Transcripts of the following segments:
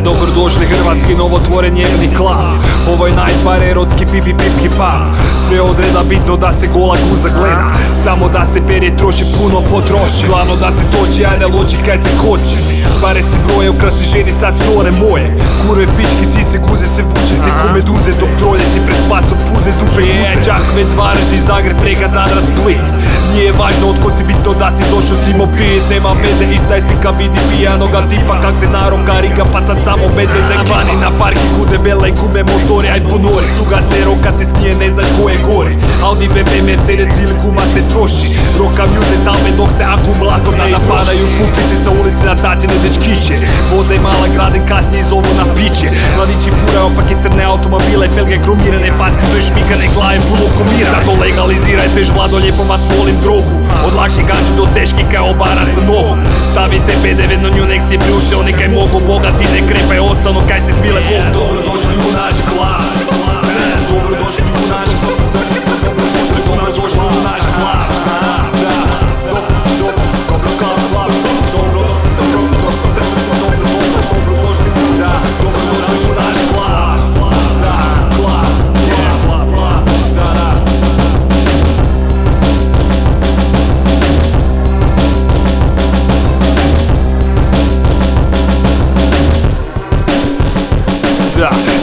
Dobrodošli hrvatski novotvoren jevni klub. Ovo je najbar erotski pipi pivski pub. Sve odreda bitno da se gola guza gleda, samo da se perje troši puno potroši. Glavno da se toči, ajde loči kaj te koči. Pare se broje, ukrasi ženi sad core moje. Kurve pički, sise guze se vuče ti ko meduze, dok trolje ti pred pacom puze zupe guze. Čakvec, Varaždin, Zagreb, Rijeka, Zadar, Split. Nije važno od kod si, bitno da si došao cimo pit. Nema veze, ista je spika, vidi pijanoga tipa kak se naroka riga, pa sad samo bez veze vani na parki kude bele i kume motore, aj ponori. Cuga se roka se smije, ne znaš ko je gore. Audi, BB, Mercedes ili kuma se troši. Roka mute salve dok se akumulator ne ispadaju pupice sa ulici na tatine dečkiće. Voze mala graden, kasnije zovu na piće. Mladići furaju opake crne automobile, felge kromirane, paci zoj šmikane, glave puno komira. Zato legaliziraj tež vlado, lijepo vas molim drogu. Od lakše ganđu do teški kao bara sa nogom. Stavite PDV na nju, nek si priušte, oni kaj mogu, bogati ne krepaj, ostanu kaj se smile Bog. Dobrodošli u naš klub. Dobrodošli u naš klub. Dobrodošli u naš klub.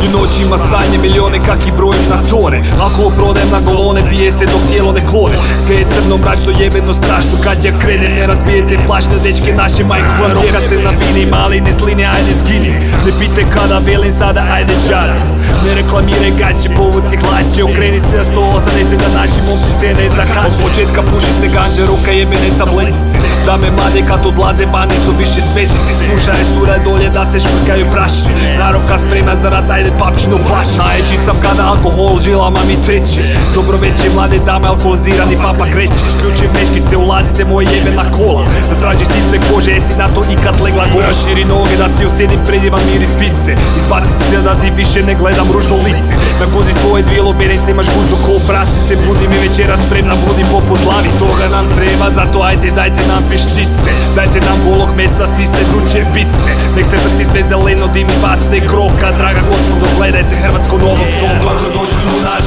I noćima sanje milijone kak i brojem na tone. Alkohol prodajem na golone, pije se dok tijelo ne klone. Sve je crno, mračno, jebeno, strašno. Kad ja krenem ne razbijete flašne dečke naše majku. Kad se nabini mali ne sline, ajde zgini. Ne pite kada velim sada, ajde čara. Ne reklamiraj gaće, povuci hlače. Okreni se na 180 da naši momci te ne zakače. Od početka puši se ganđa, ruka jebene tabletice. Da me mlade kad odlaze, pa nisu više svetici. Slušaj sura dolje da se šprkaju praši. Naroka spremna za rat, ajde papšno plaš. Najveći sam kada alkohol žilama mi teče. Dobro veće mlade dame, alkoholizirani papa kreće. Ključe mečkice, ulazite moje jebena kola. Da straži sice kože, jesi na to ikad legla gola. Širi noge da ti osjedim predivan miris pice. Izbacit se da ti više ne gledam ružno lice. Na kozi svoje dvije lobenice, imaš guzu ko prasice. Budi mi večera spremna, budi poput lavice. Toga nam treba, zato ajde dajte nam pištice. Dajte nam golog mesa, sise, vruće pice. Nek se vrti sve zeleno, dimi, basne, kroka. Draga gospodo, gledajte hrvatsko novo. Dobrodošli u naš